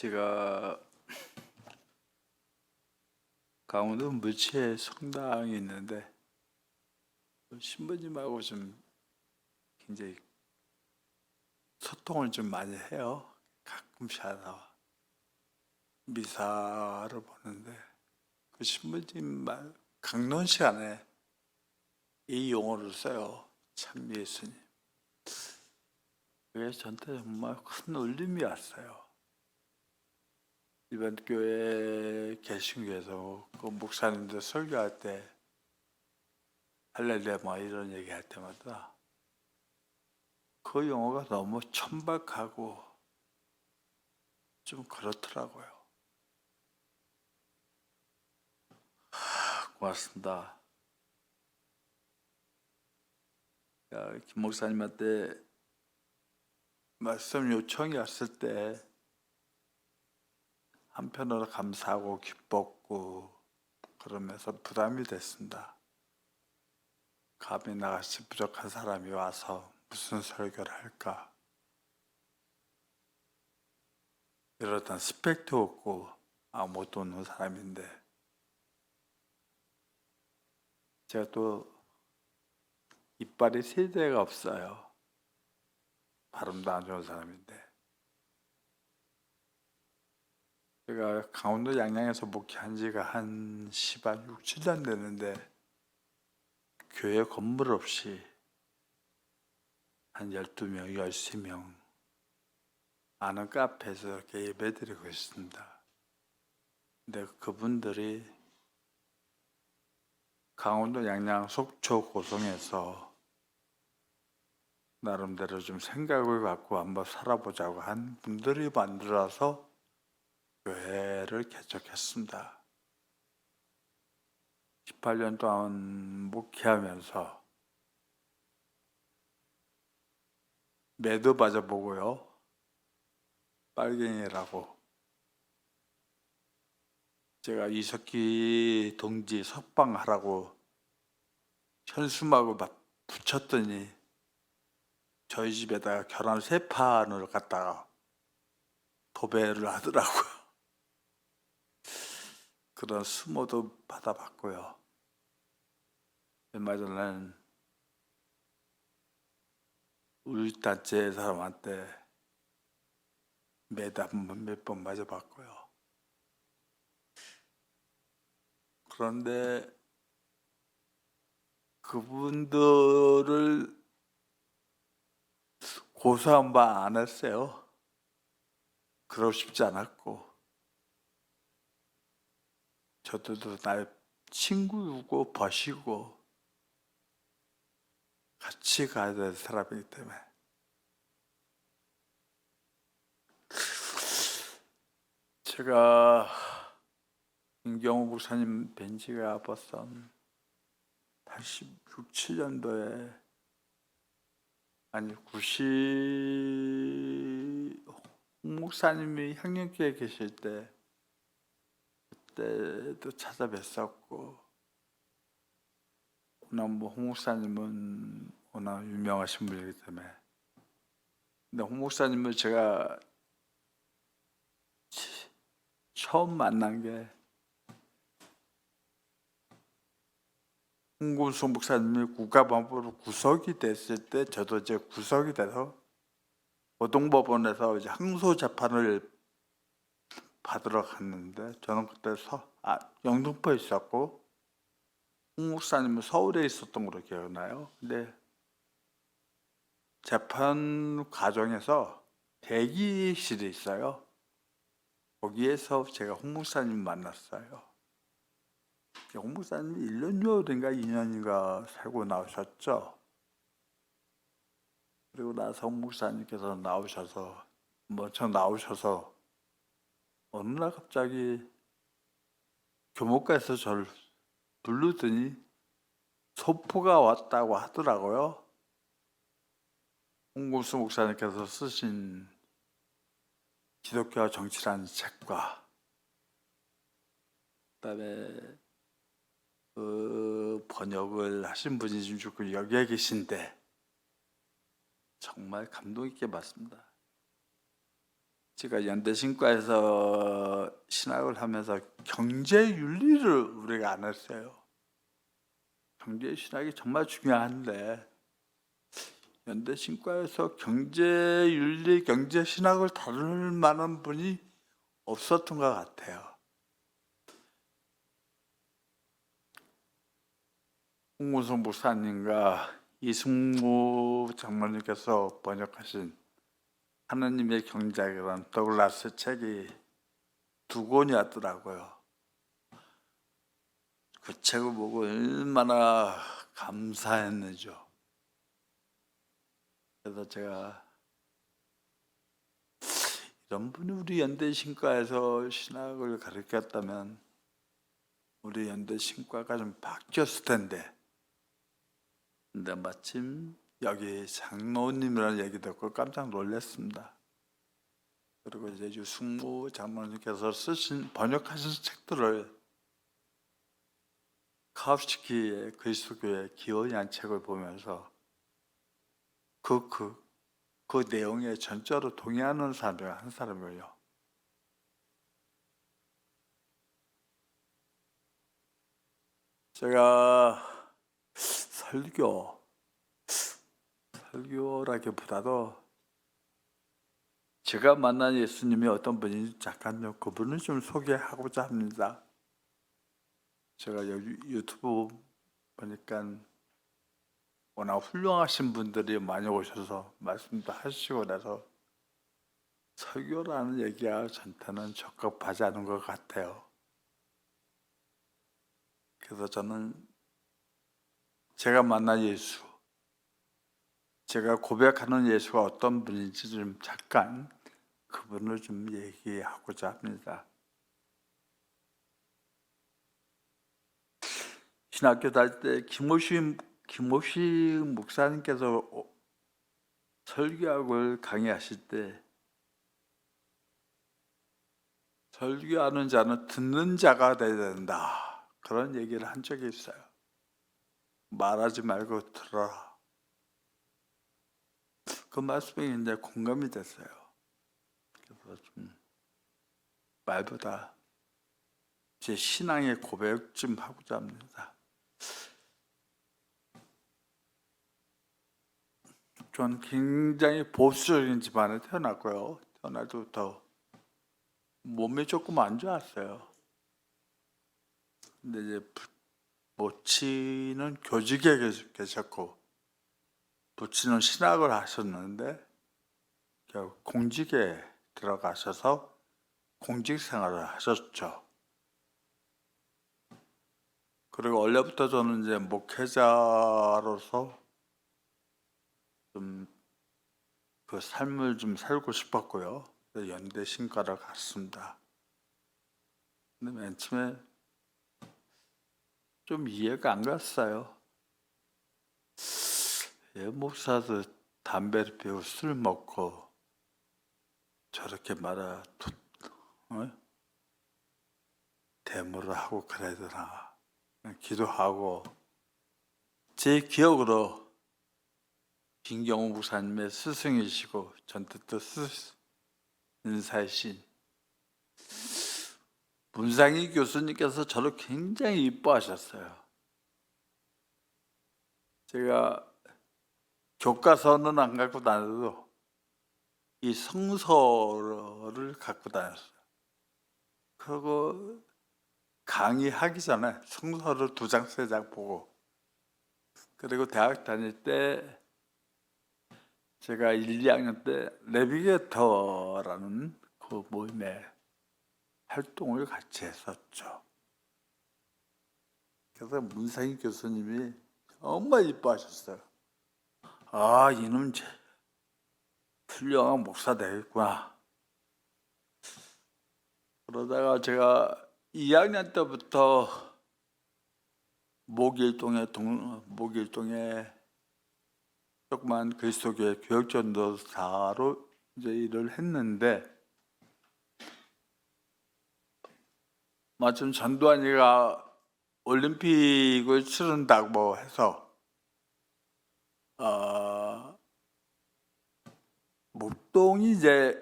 제가 강원도 무치에 성당이 있는데 신부님하고 좀 굉장히 소통을 좀 많이 해요. 가끔씩 하다 미사를 보는데 그 신부님 말 강론 시간에 이 용어를 써요. 참 예수님. 그게 저한테 정말 큰 울림이 왔어요. 이번 교회 개신교에서 그 목사님들 설교할 때 할렐루야 뭐 이런 얘기할 때마다 그 용어가 너무 천박하고 좀 그렇더라고요. 고맙습니다. 김 목사님한테 말씀 요청이 왔을 때 한편으로 감사하고 기뻤고 그러면서 부담이 됐습니다. 감히 나같이 부족한 사람이 와서 무슨 설교를 할까? 이러던 스펙도 없고 아무것도 없는 사람인데 제가 또 이빨이 세 대가 없어요. 발음도 안 좋은 사람인데 제가 강원도 양양에서 목회한 지가 한 6, 7년 되는데 교회 건물 없이 한 12명, 13명 아는 카페에서 이렇게 예배드리고 있습니다. 근데 그분들이 강원도 양양 속초 고성에서 나름대로 좀 생각을 갖고 한번 살아보자고 한 분들이 만들어서 교회를 개척했습니다. 18년 동안 목회하면서 매도 맞아보고요. 빨갱이라고. 제가 이석기 동지 석방하라고 현수막을 막 붙였더니 저희 집에다가 결혼 3판을 갖다가 도배를 하더라고요. 그런 수모도 받아봤고요. 얼마 전에는 우리 단체 사람한테 매달 몇 번 맞아봤고요. 그런데 그분들을 고소한 바 안 했어요. 그러고 싶지 않았고 저들도 나의 친구고 버시고 같이 가야 될 사람이기 때문에 제가 김경호 목사님 뵌 지가 벌써 86, 7년도에 아니 90 홍 목사님이 향년교회 계실 때 그때도 찾아뵀었고 워낙 홍 목사님은 워낙 유명하신 분이기 때문에 근데 홍 목사님을 제가 처음 만난 게 홍군수 목사님이 국가법원으로 구속이 됐을 때 저도 이제 구속이 돼서 고등법원에서 이제 항소 재판을 받으러 갔는데 저는 그때 영등포에 있었고 홍 목사님은 서울에 있었던 걸로 기억나요. 근데 재판 과정에서 대기실이 있어요. 거기에서 제가 홍 목사님 만났어요. 홍 목사님이 1년여인가 2년인가 살고 나오셨죠. 그리고 나서 홍 목사님께서 나오셔서 먼저 나오셔서 어느 날 갑자기 교목가에서 저를 부르더니 소포가 왔다고 하더라고요. 홍군수 목사님께서 쓰신 기독교와 정치라는 책과 그다음에 그 번역을 하신 분이 지금 여기에 계신데 정말 감동 있게 봤습니다. 제가 연대신과에서 신학을 하면서 경제윤리를 우리가 안 했어요. 경제신학이 정말 중요한데 연대신과에서 경제윤리, 경제신학을 다룰 만한 분이 없었던 것 같아요. 홍무성 목사님과 이승무 장로님께서 번역하신 하느님의 경작이라는 더글라스 책이 2권이었더라고요. 그 책을 보고 얼마나 감사했는지요. 그래서 제가 이런 분이 우리 연대신과에서 신학을 가르쳤다면 우리 연대신과가 좀 바뀌었을 텐데, 근데 마침 여기 장로님이라는 얘기 듣고 깜짝 놀랐습니다. 그리고 이제 유승무 장로님께서 번역하신 책들을 카우프스키의 그리스도교의 기원이라는 책을 보면서 그 내용에 전적으로 동의하는 사람이 한 사람이에요. 제가 설교라기보다도 제가 만난 예수님이 어떤 분인지 잠깐 그분을 좀 소개하고자 합니다. 제가 여기 유튜브 보니까 워낙 훌륭하신 분들이 많이 오셔서 말씀도 하시고 나서 설교라는 얘기가 저한테는 적합하지 않은 것 같아요. 그래서 저는 제가 만난 예수, 제가 고백하는 예수가 어떤 분인지 좀 잠깐 그분을 좀 얘기하고자 합니다. 신학교 다닐 때 김호시 목사님께서 설교학을 강의하실 때 설교하는 자는 듣는 자가 돼야 된다, 그런 얘기를 한 적이 있어요. 말하지 말고 들어라. 그 말씀이 이제 공감이 됐어요. 그래서 좀 말보다 제 신앙의 고백 좀 하고자 합니다. 전 굉장히 보수적인 집안에 태어났고요. 태어날 때부터 몸이 조금 안 좋았어요. 근데 이제 모친은 교직에 계셨고 부친은 신학을 하셨는데 공직에 들어가셔서 공직 생활을 하셨죠. 그리고 원래부터 저는 이제 목회자로서 좀 그 삶을 좀 살고 싶었고요. 연대 신과를 갔습니다. 근데 맨 처음에 좀 이해가 안 갔어요. 왜 목사도 담배를 피우고 술 먹고 저렇게 대모를 하고 그래야 되나. 기도하고 제 기억으로 김경호 목사님의 스승이시고 전뜻도 은사이신 문상희 교수님께서 저를 굉장히 이뻐하셨어요. 제가 교과서는 안 갖고 다녀도 이 성서를 갖고 다녔어요. 그리고 강의하기 전에 성서를 2장 3장 보고, 그리고 대학 다닐 때 제가 1, 2학년 때 내비게이터라는 그 모임에 활동을 같이 했었죠. 그래서 문상희 교수님이 정말 이뻐하셨어요. 아, 이놈 훌륭한 목사 되겠구나. 그러다가 제가 2학년 때부터 목일동에 조그만 그리스도교회 교육전도사로 이제 일을 했는데, 마침 전두환이가 올림픽을 치른다고 해서 목동이 이제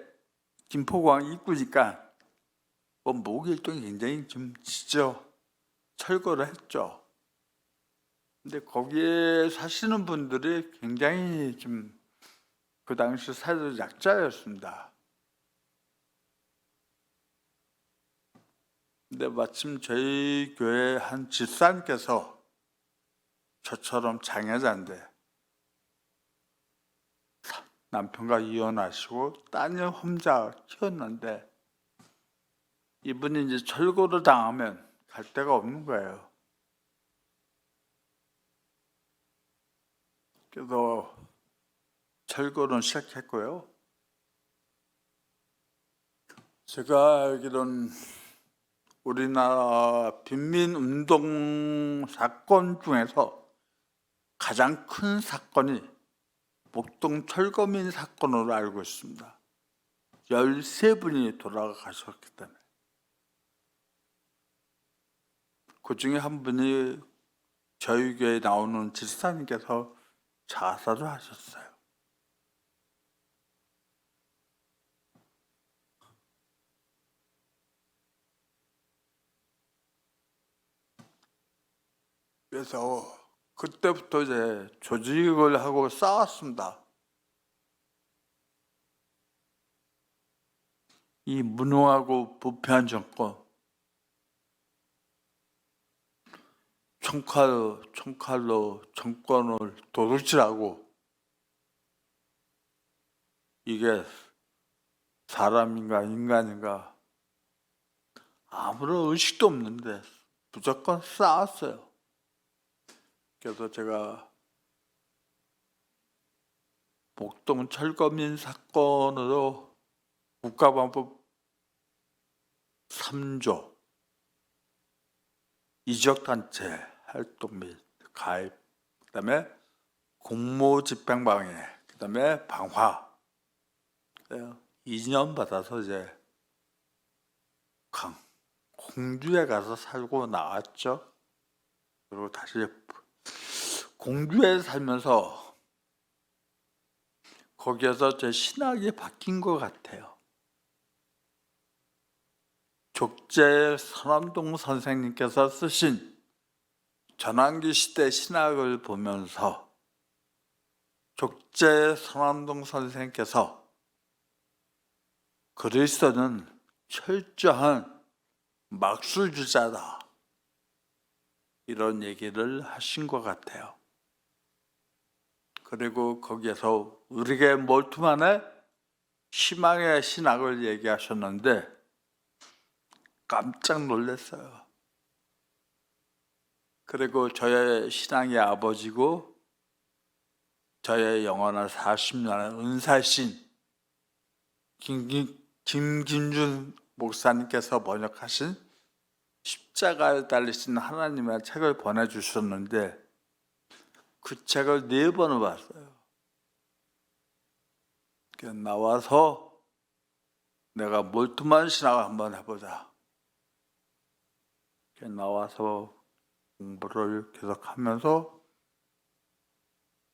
김포공항 입구니까 목일동이 굉장히 좀 지져 철거를 했죠. 근데 거기에 사시는 분들이 굉장히 좀 그 당시 사회적 약자였습니다. 근데 마침 저희 교회 한 집사님께서 저처럼 장애자인데 남편과 이혼하시고 따님 혼자 키웠는데 이분이 이제 철거를 당하면 갈 데가 없는 거예요. 그래서 철거는 시작했고요. 제가 알기로는 우리나라 빈민운동 사건 중에서 가장 큰 사건이 목동 철거민 사건으로 알고 있습니다. 13분이 돌아가셨기 때문에. 그 중에 한 분이 저희 교회에 나오는 집사님께서 자살을 하셨어요. 그래서 그때부터 이제 조직을 하고 싸웠습니다. 이 무능하고 부패한 정권, 총칼로 정권을 도둑질하고 이게 사람인가 인간인가 아무런 의식도 없는데 무조건 싸웠어요. 그래서 제가 목동 철거민 사건으로 국가보안법 3조 이적단체 활동 및 가입, 그다음에 공모집행방해, 그다음에 방화 2년 받아서 이제 공주에 가서 살고 나왔죠. 그리고 다시 공주에 살면서 거기에서 제 신학이 바뀐 것 같아요. 족제 선암동 선생님께서 쓰신 전환기 시대 신학을 보면서 족제 선암동 선생님께서 그리스도는 철저한 막술주자다 이런 얘기를 하신 것 같아요. 그리고 거기에서 우리에게 몰두만의 희망의 신학을 얘기하셨는데 깜짝 놀랐어요. 그리고 저의 신앙의 아버지고 저의 영원한 40년의 은사신 김김준 목사님께서 번역하신 십자가에 달리신 하나님의 책을 보내주셨는데 그 책을 4번을 봤어요. 나와서 내가 몰두만 신학을 한번 해보자. 나와서 공부를 계속하면서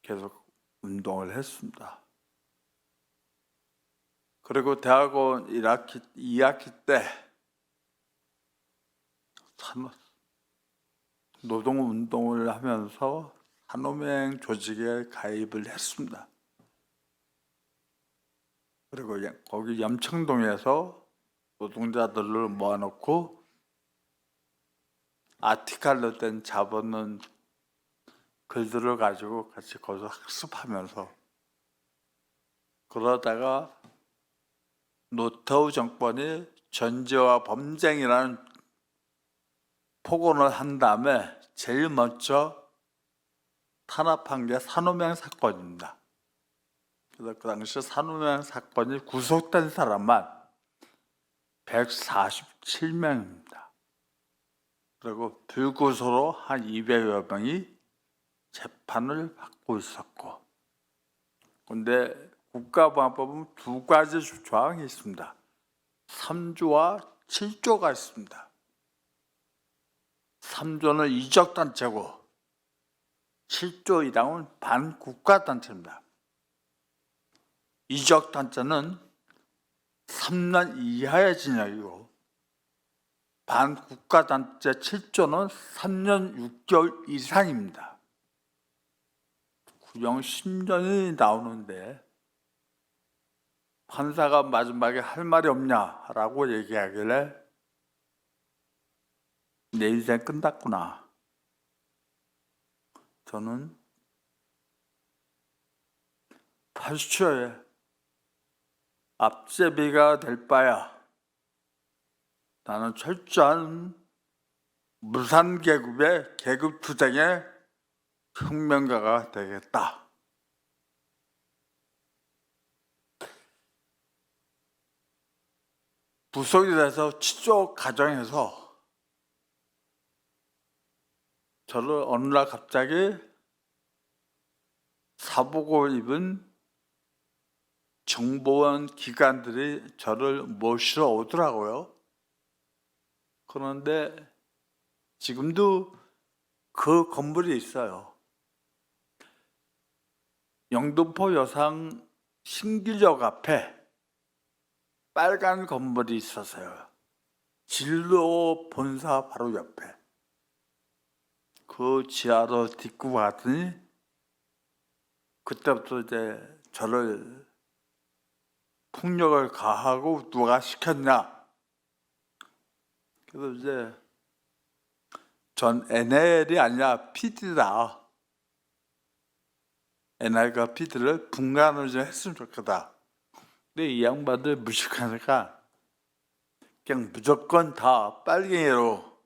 계속 운동을 했습니다. 그리고 대학원 2학기 때 노동운동을 하면서 산호맹 조직에 가입을 했습니다. 그리고 거기 염청동에서 노동자들을 모아놓고 아티칼로 된 잡아놓은 글들을 가지고 같이 거기서 학습하면서 그러다가 노태우 정권이 전제와 범쟁이라는 폭언을 한 다음에 제일 먼저 탄압한 게 산호맹 사건입니다. 그래서 그 당시 산호맹 사건이 구속된 사람만 147명입니다. 그리고 불구소로 한 200여 명이 재판을 받고 있었고, 근데 국가보안법은 2가지 조항이 있습니다. 3조와 7조가 있습니다. 3조는 이적단체고 7조 1항은 반국가단체입니다. 이적단체는 3년 이하의 징역이고 반국가단체 7조는 3년 6개월 이상입니다. 구형 10년이 나오는데 판사가 마지막에 할 말이 없냐라고 얘기하길래 내 인생 끝났구나. 저는 80초에 앞제비가 될 바야 나는 철저한 무산계급의 계급투쟁의 혁명가가 되겠다. 부속이 돼서 취조 과정에서 저를 어느 날 갑자기 사복을 입은 정보원 기관들이 저를 모시러 오더라고요. 그런데 지금도 그 건물이 있어요. 영등포 여상 신길역 앞에 빨간 건물이 있었어요. 진로 본사 바로 옆에. 그 지하로 딛고 갔더니 그때부터 이제 저를 폭력을 가하고 누가 시켰냐. 그래서 이제 전 NL이 아니라 PD다. NL과 PD를 분간을 좀 했으면 좋겠다. 근데 이 양반들 무식하니까 그냥 무조건 다 빨갱이로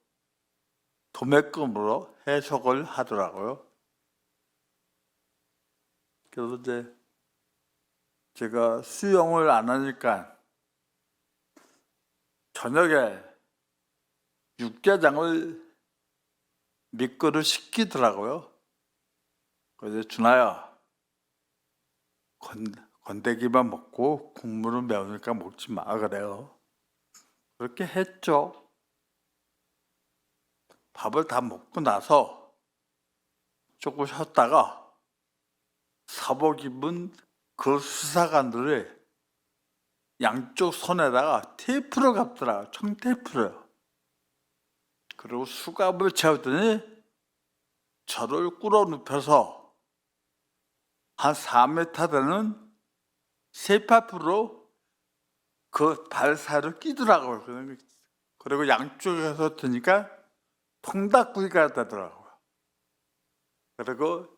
도매금으로 해석을 하더라고요. 그래서 이제 제가 수영을 안 하니까 저녁에 육개장을 미끄러 시키더라고요. 그래서 준하야, 건더기만 먹고 국물은 매우니까 먹지 마 그래요. 그렇게 했죠. 밥을 다 먹고 나서 조금 쉬었다가 사복 입은 그 수사관들이 양쪽 손에다가 테이프를 감더라고요. 청테이프를. 그리고 수갑을 채우더니 저를 꿇어 눕혀서 한 4m 되는 쇠파이프로 그 발 사이로 끼더라고요. 그리고 양쪽에서 드니까 통닭구이가 되더라고요. 그리고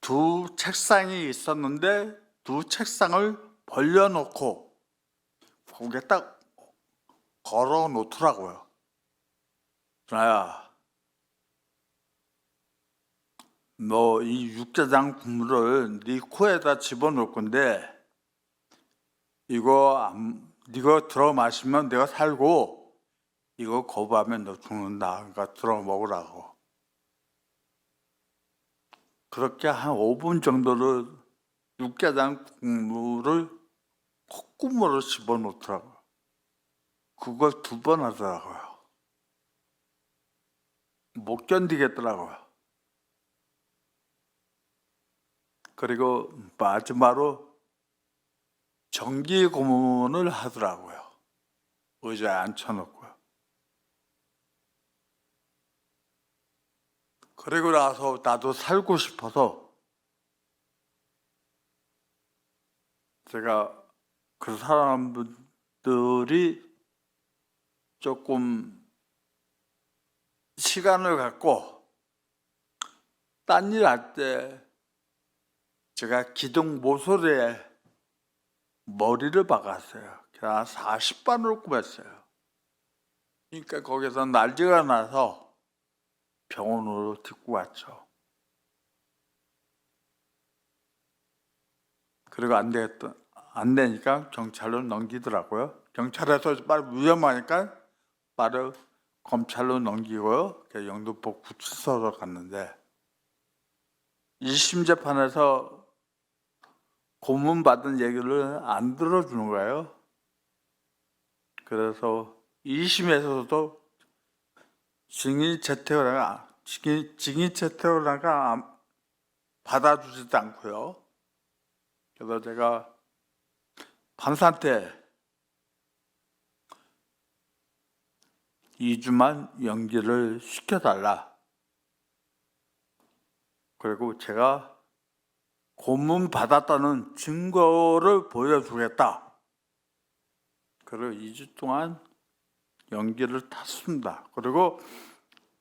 두 책상이 있었는데 두 책상을 벌려놓고 거기에 딱 걸어 놓더라고요. 준하야, 너 이 육개장 국물을 네 코에다 집어넣을 건데 이거 들어 마시면 내가 살고 이거 거부하면 너 죽는다. 그러니까 들어 먹으라고. 그렇게 한 5분 정도를 육개장 국물을 콧구멍으로 집어넣더라고요. 그걸 2번 하더라고요. 못 견디겠더라고요. 그리고 마지막으로 전기 고문을 하더라고요. 의자에 앉혀놓고요. 그리고 나서 나도 살고 싶어서 제가 그 사람들이 조금 시간을 갖고 딴 일 할 때 제가 기둥 모서리에 머리를 박았어요. 그냥 40반을 꼽았어요. 그러니까 거기서 난리가 나서 병원으로 데리고 왔죠. 그리고 안 되니까 경찰로 넘기더라고요. 경찰에서 바로 위험하니까 바로 검찰로 넘기고요. 영등포 구치소로 갔는데 1심 재판에서 고문받은 얘기를 안 들어주는 거예요. 그래서 2심에서도 증인 채택을 받아주지도 않고요. 그래서 제가 판사한테 2주만 연기를 시켜달라. 그리고 제가 고문 받았다는 증거를 보여주겠다. 그리고 2주 동안 연기를 탔습니다. 그리고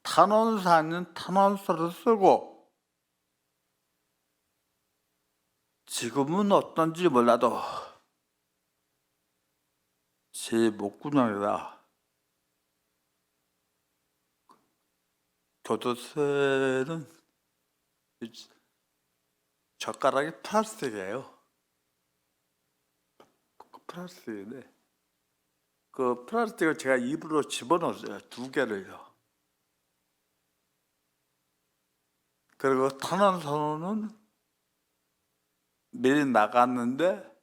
탄원서는 탄원서를 쓰고, 지금은 어떤지 몰라도 제 목구멍에다 교도소는 젓가락이 플라스틱이에요. 플라스틱인데 그 플라스틱을 제가 입으로 집어넣었어요. 2개를요. 그리고 탄원서는 미리 나갔는데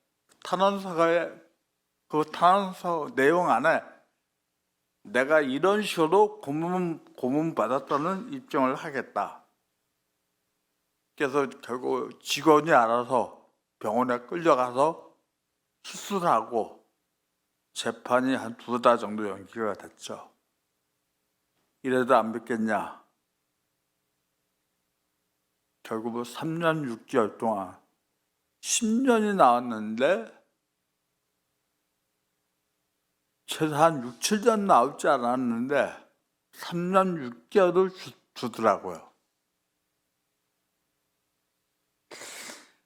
그 탄원서 내용 안에 내가 이런 식으로 고문 받았다는 입증을 하겠다. 그래서 결국 직원이 알아서 병원에 끌려가서 수술하고 재판이 한 2달 정도 연기가 됐죠. 이래도 안 믿겠냐. 결국은 3년 6개월 동안 10년이 나왔는데 최소한 6, 7년 나올 줄 알았는데 3년 6개월을 주더라고요.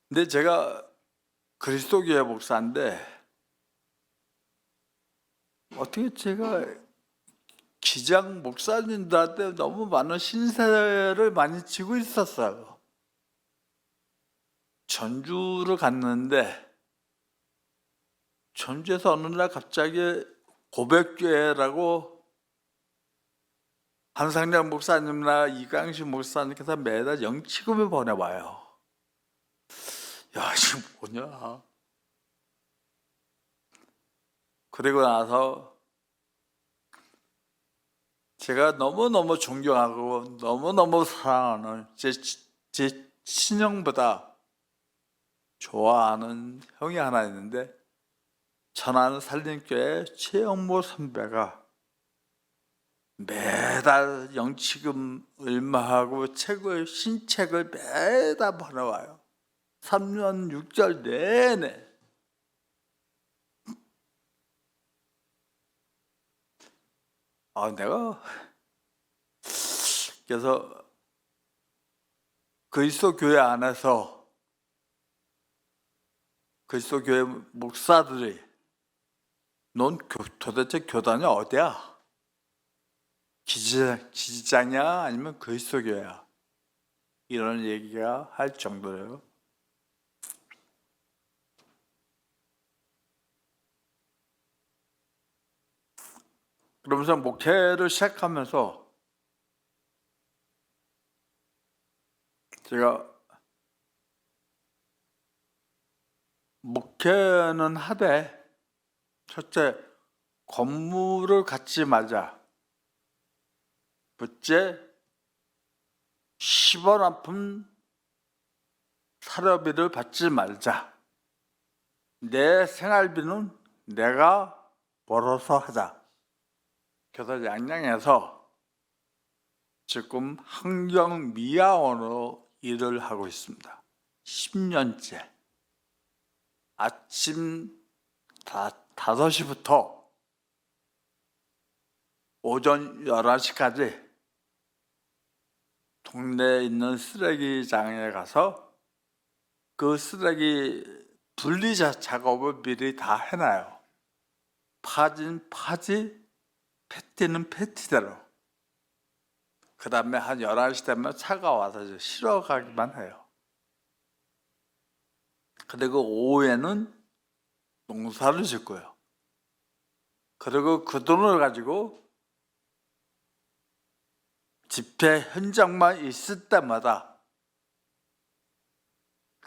근데 제가 그리스도교회 목사인데 어떻게 제가 기장 목사님들한테 너무 많은 신세를 많이 지고 있었어요. 전주를 갔는데 전주에서 어느 날 갑자기 고백교회라고 한상량 목사님이나 이강식 목사님께서 매달 영치금을 보내와요. 야, 이게 뭐냐. 그리고 나서 제가 너무너무 존경하고 너무너무 사랑하는 제 친형보다 좋아하는 형이 하나 있는데, 천안 산림교회 최영모 선배가 매달 영치금 얼마하고 신책을 매달 보내와요. 3년 6개월 내내. 내가 그래서 그리스도교회 안에서 그리스도교회 목사들이 넌 도대체 교단이 어디야? 기지장이야? 아니면 그리스도교회야? 이런 얘기가 할 정도예요. 그러면서 목회를 시작하면서 제가 목회는 하되 첫째, 건물을 갖지 말자. 둘째, 10원 한 푼 사료비를 받지 말자. 내 생활비는 내가 벌어서 하자. 그래서 양양에서 지금 환경미화원으로 일을 하고 있습니다. 10년째. 아침 5시부터 오전 11시까지 동네에 있는 쓰레기장에 가서 그 쓰레기 분리 작업을 미리 다 해놔요. 파진 파지, 패티는 패티대로. 그 다음에 한 11시 되면 차가 와서 실어 가기만 해요. 그리고 오후에는 농사를 짓고요. 그리고 그 돈을 가지고 집회 현장만 있을 때마다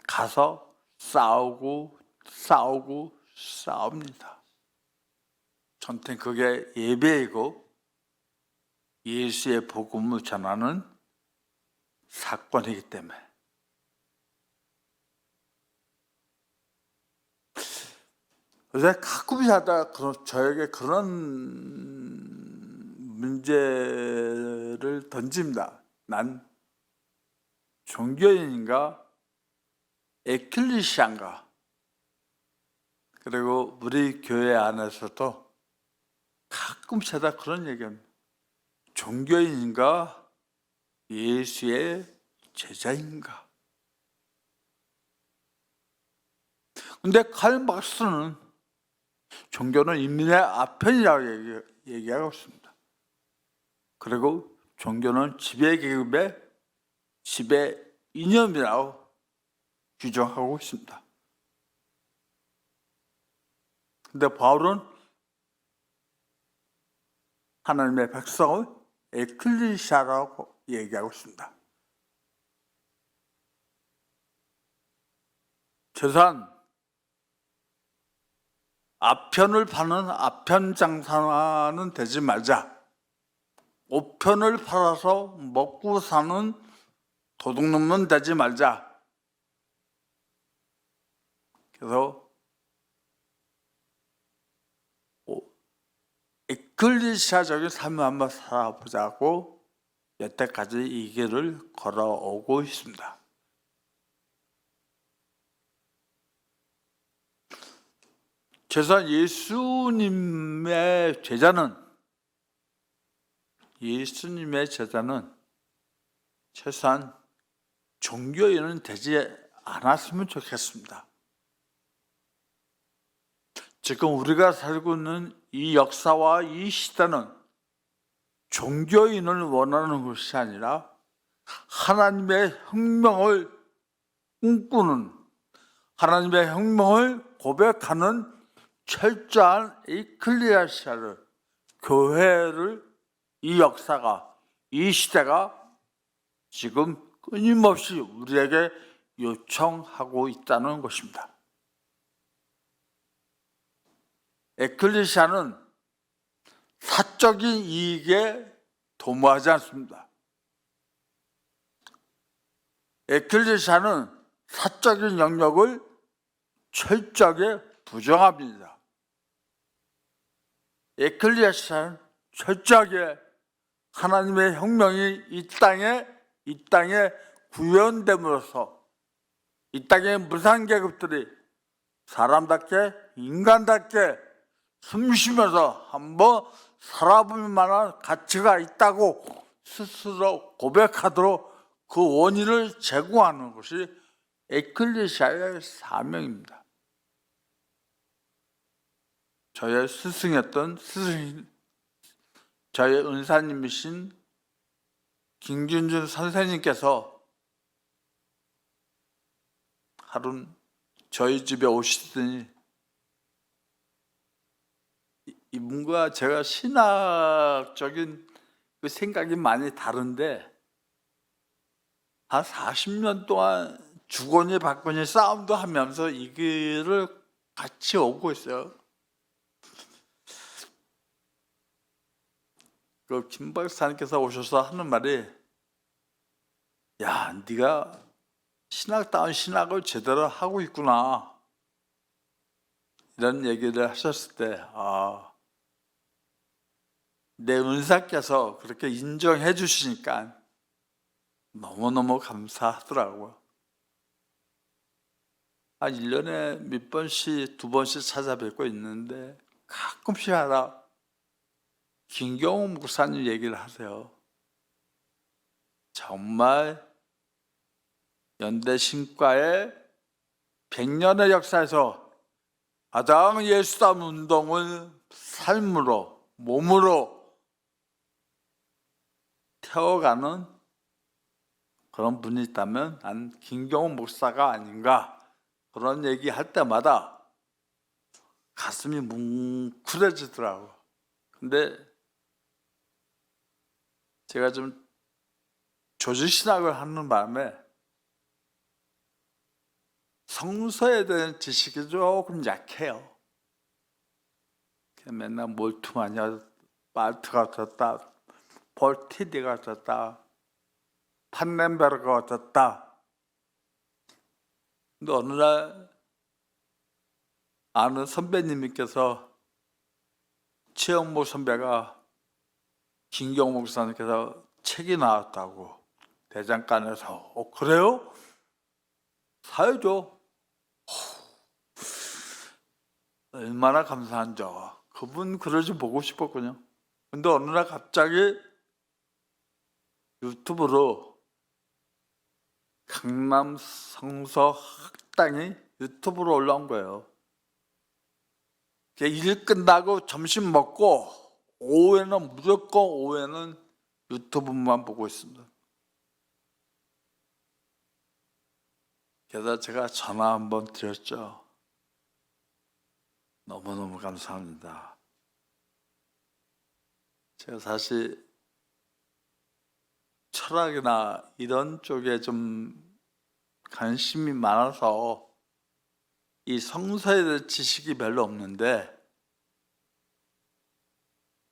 가서 싸웁니다. 전체 그게 예배이고 예수의 복음을 전하는 사건이기 때문에. 요새 가끔씩 하다 저에게 그런 문제를 던집니다. 난 종교인인가 에클리시아인가? 그리고 우리 교회 안에서도 가끔씩 하다 그런 얘기합니다. 종교인인가 예수의 제자인가? 근데 칼 막스는 종교는 인민의 아편이라고 얘기하고 있습니다. 그리고 종교는 지배계급의 지배 이념이라고 규정하고 있습니다. 근데 바울은 하나님의 백성을 에클리시아라고 얘기하고 있습니다. 최소한 아편을 파는 아편 장사는 되지 말자. 오편을 팔아서 먹고 사는 도둑놈은 되지 말자. 그래서 에클리시아적인 삶을 한번 살아보자고 여태까지 이 길을 걸어오고 있습니다. 최소한 예수님의 제자는 최소한 종교인은 되지 않았으면 좋겠습니다. 지금 우리가 살고 있는 이 역사와 이 시대는 종교인을 원하는 것이 아니라 하나님의 혁명을 꿈꾸는, 하나님의 혁명을 고백하는 철저한 에클리시아를, 교회를, 이 역사가, 이 시대가 지금 끊임없이 우리에게 요청하고 있다는 것입니다. 에클리시아는 사적인 이익에 도모하지 않습니다. 에클리시아는 사적인 영역을 철저하게 부정합니다. 에클리시아는 철저하게 하나님의 혁명이 이 땅에 구현됨으로써 이 땅의 무상계급들이 사람답게 인간답게 숨쉬면서 한번 살아볼 만한 가치가 있다고 스스로 고백하도록 그 원인을 제공하는 것이 에클리시아의 사명입니다. 저의 스승이었던 저의 은사님이신 김균준 선생님께서 하루 저희 집에 오시더니 이분과 제가 신학적인 그 생각이 많이 다른데 한 40년 동안 주거니 받거니 싸움도 하면서 이 길을 같이 오고 있어요. 그 김 박사님께서 오셔서 하는 말이, 야, 네가 신학다운 신학을 제대로 하고 있구나, 이런 얘기를 하셨을 때, 내 은사께서 그렇게 인정해 주시니까 너무너무 감사하더라고요. 한 1년에 몇 번씩, 2번씩 찾아뵙고 있는데 가끔씩 하다 김경호 목사님 얘기를 하세요. 정말 연대신과의 100년의 역사에서 가장 예수담 운동을 삶으로, 몸으로 태워가는 그런 분이 있다면 난 김경호 목사가 아닌가, 그런 얘기 할 때마다 가슴이 뭉클해지더라고요. 근데 제가 좀 조직신학을 하는 바람에 성서에 대한 지식이 조금 약해요. 맨날 몰트마니아, 말트가 어떻다, 볼티디가 어떻다, 판넨베르가 어떻다. 근데 어느 날 아는 선배님께서 최영목 선배가 김경 목사님께서 책이 나왔다고 대장간에서 그래요? 사야죠. 얼마나 감사한죠. 그분 글을 좀 보고 싶었군요. 근데 어느 날 갑자기 유튜브로 강남 성서 학당이 유튜브로 올라온 거예요. 일 끝나고 점심 먹고 오후에는 무조건 오후에는 유튜브만 보고 있습니다. 그래서 제가 전화 한번 드렸죠. 너무너무 감사합니다. 제가 사실 철학이나 이런 쪽에 좀 관심이 많아서 이 성서에 대한 지식이 별로 없는데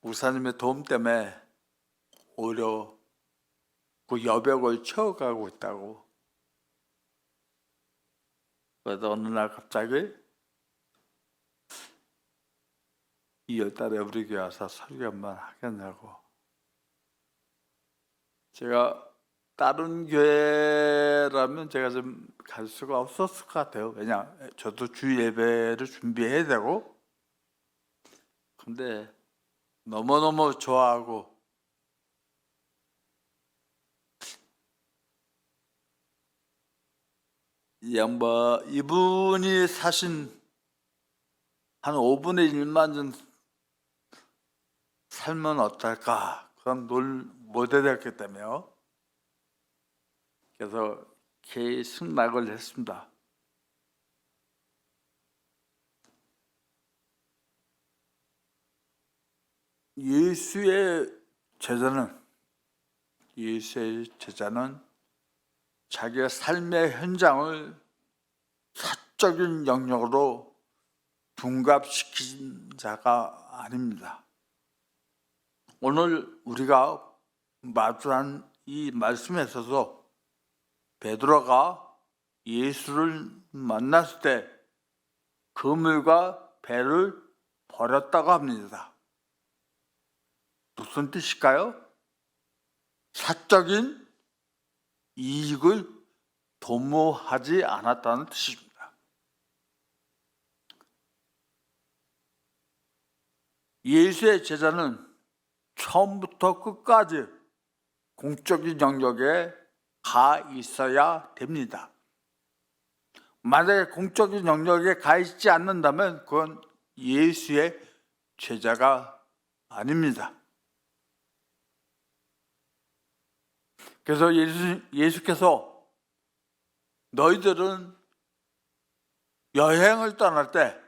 목사님의 도움 때문에 오히려 그 여백을 채워가고 있다고. 그래서 어느 날 갑자기 2월달에 우리 교회 와서 설교 한번 하겠냐고. 제가 다른 교회라면 제가 좀 갈 수가 없었을 것 같아요. 왜냐, 저도 주 예배를 준비해야 되고. 근데 너무너무 좋아하고 이분이 사신 한 5분의 1만 좀 살면 어떨까, 그런 모델이었기 때문에요. 그래서 승낙을 했습니다. 예수의 제자는 자기의 삶의 현장을 사적인 영역으로 둔갑시킨 자가 아닙니다. 오늘 우리가 마주한 이 말씀에 있어서 베드로가 예수를 만났을 때 그물과 배를 버렸다고 합니다. 무슨 뜻일까요? 사적인 이익을 도모하지 않았다는 뜻입니다. 예수의 제자는 처음부터 끝까지 공적인 영역에 가 있어야 됩니다. 만약에 공적인 영역에 가 있지 않는다면 그건 예수의 제자가 아닙니다. 그래서 예수께서 너희들은 여행을 떠날 때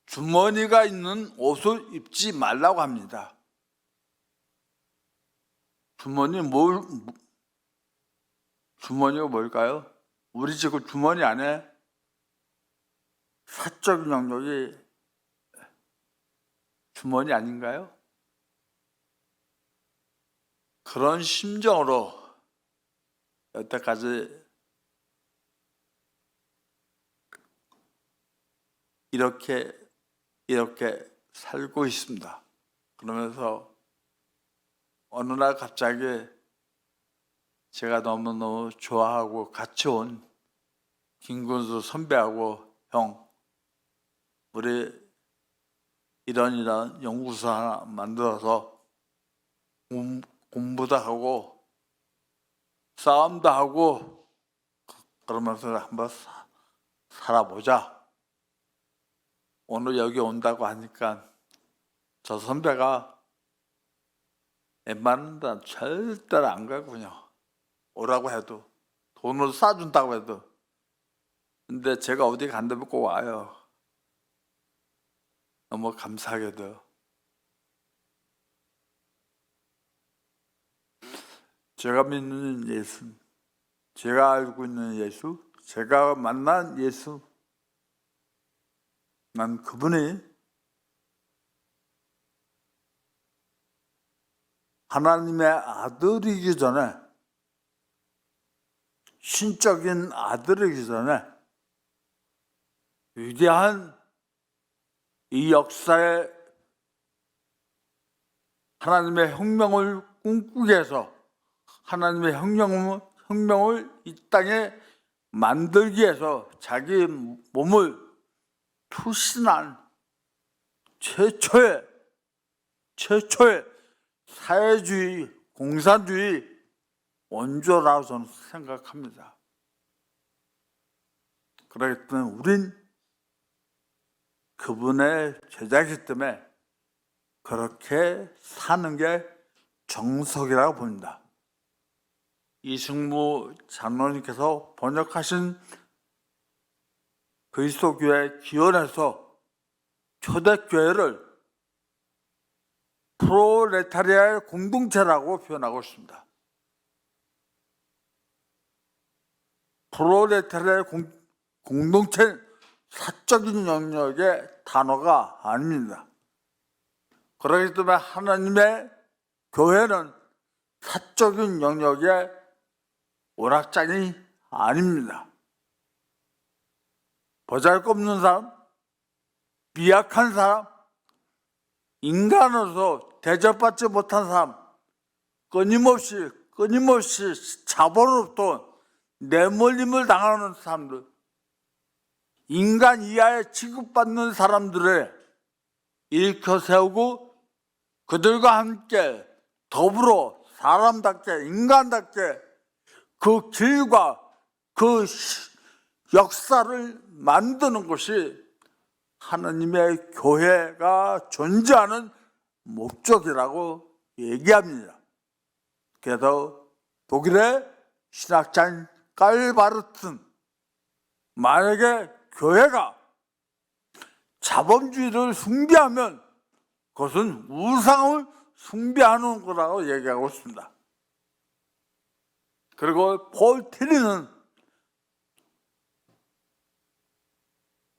주머니가 있는 옷을 입지 말라고 합니다. 주머니가 뭘까요? 우리 지금 주머니 안에 사적인 영역이 주머니 아닌가요? 그런 심정으로 여태까지 이렇게 살고 있습니다. 그러면서 어느 날 갑자기 제가 너무너무 좋아하고 같이 온 김근수 선배하고 형, 우리 이런 연구소 하나 만들어서 공부도 하고 싸움도 하고 그러면서 한번 살아보자. 오늘 여기 온다고 하니까 저 선배가 웬만한 데는 절대로 안 가군요. 오라고 해도, 돈을 싸준다고 해도. 근데 제가 어디 간다면 꼭 와요. 너무 감사하게도. 제가 믿는 예수, 제가 알고 있는 예수, 제가 만난 예수, 난 그분이 하나님의 아들이기 전에, 신적인 아들이기 전에 위대한 이 역사에 하나님의 혁명을 꿈꾸기 위해서, 하나님의 혁명을 이 땅에 만들기 위해서 자기 몸을 투신한 최초의 사회주의, 공산주의 원조라고 저는 생각합니다. 그렇기 때문에 우린 그분의 제자이기 때문에 그렇게 사는 게 정석이라고 봅니다. 이승무 장로님께서 번역하신 그리스도교회 기원에서 초대교회를 프롤레타리아의 공동체라고 표현하고 있습니다. 프롤레타리아의 공동체는 사적인 영역의 단어가 아닙니다. 그렇기 때문에 하나님의 교회는 사적인 영역의 오락장이 아닙니다. 보잘것없는 사람, 미약한 사람, 인간으로서 대접받지 못한 사람, 끊임없이 자본으로부터 내몰림을 당하는 사람들, 인간 이하에 취급받는 사람들을 일으켜 세우고 그들과 함께 더불어 사람답게, 인간답게 그 길과 그 역사를 만드는 것이 하나님의 교회가 존재하는 목적이라고 얘기합니다. 그래서 독일의 신학자인 깔바르트는 만약에 교회가 자본주의를 숭배하면 그것은 우상을 숭배하는 거라고 얘기하고 있습니다. 그리고 폴 티리는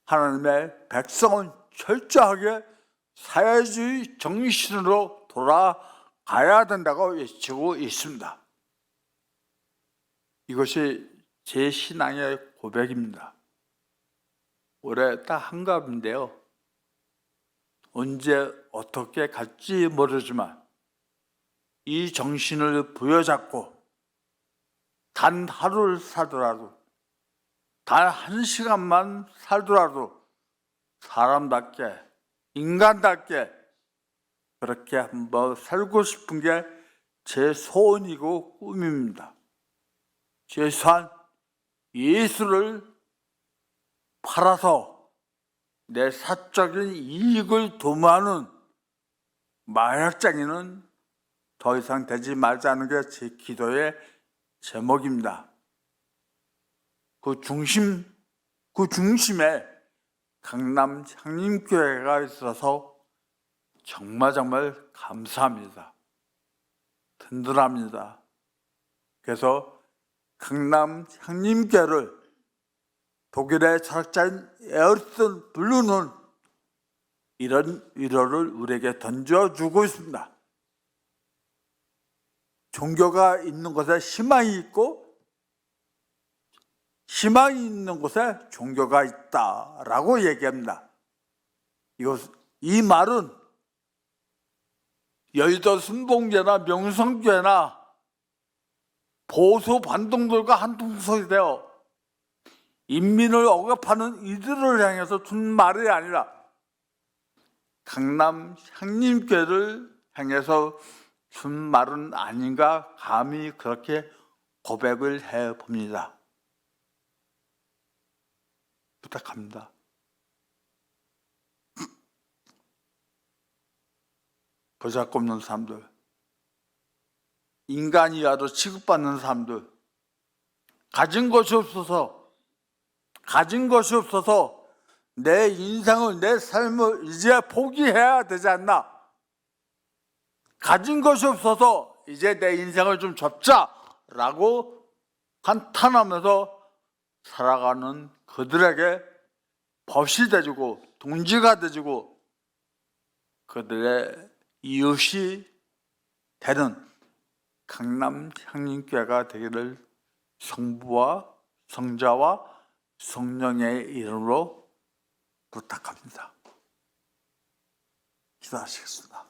하나님의 백성은 철저하게 사회주의 정신으로 돌아가야 된다고 외치고 있습니다. 이것이 제 신앙의 고백입니다. 올해 딱 한갑인데요. 언제 어떻게 갈지 모르지만 이 정신을 부여잡고 단 하루를 살더라도, 단 한 시간만 살더라도 사람답게, 인간답게 그렇게 한번 살고 싶은 게 제 소원이고 꿈입니다. 최소한 예수를 팔아서 내 사적인 이익을 도모하는 마약장이는 더 이상 되지 말자는 게 제 기도의 제목입니다. 그 중심에 강남 향림교회가 있어서 정말 감사합니다. 든든합니다. 그래서 강남 향림교회를 독일의 철학자인 에어리슨 블루는 이런 위로를 우리에게 던져주고 있습니다. 종교가 있는 곳에 희망이 있고 희망이 있는 곳에 종교가 있다라고 얘기합니다. 이 말은 여의도 순복음교회나 명성교회나 보수 반동들과 한통속이 되어 인민을 억압하는 이들을 향해서 준 말이 아니라 강남 향림교회를 향해서 준 말은 아닌가 감히 그렇게 고백을 해봅니다. 부탁합니다. 보잘것없는 사람들, 인간이야로 취급받는 사람들, 가진 것이 없어서 내 인생을, 내 삶을 이제 포기해야 되지 않나? 가진 것이 없어서 이제 내 인생을 좀 접자라고 한탄하면서 살아가는 그들에게 벗이 되주고 동지가 되주고 그들의 이웃이 되는 강남 향림교회가 되기를 성부와 성자와 성령의 이름으로 부탁합니다. 기도하시겠습니다.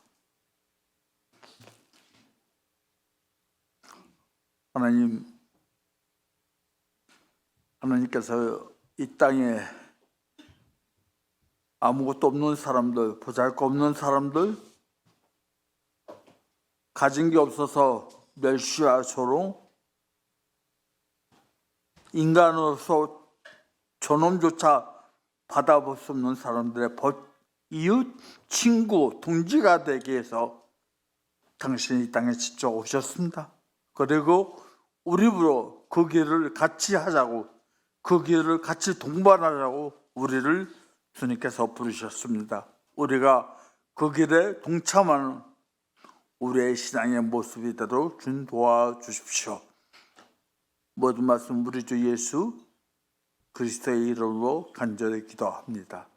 하나님, 하나님께서 이 땅에 아무것도 없는 사람들, 보잘것없는 사람들, 가진 게 없어서 멸시와 조롱, 인간으로서 존엄조차 받아볼 수 없는 사람들의 이웃, 친구, 동지가 되기 위해서 당신이 이 땅에 직접 오셨습니다. 그리고 우리 입으로 그 길을 같이 하자고, 그 길을 같이 동반하자고 우리를 주님께서 부르셨습니다. 우리가 그 길에 동참하는 우리의 신앙의 모습이 되도록 준 도와주십시오. 모든 말씀 우리 주 예수 그리스도의 이름으로 간절히 기도합니다.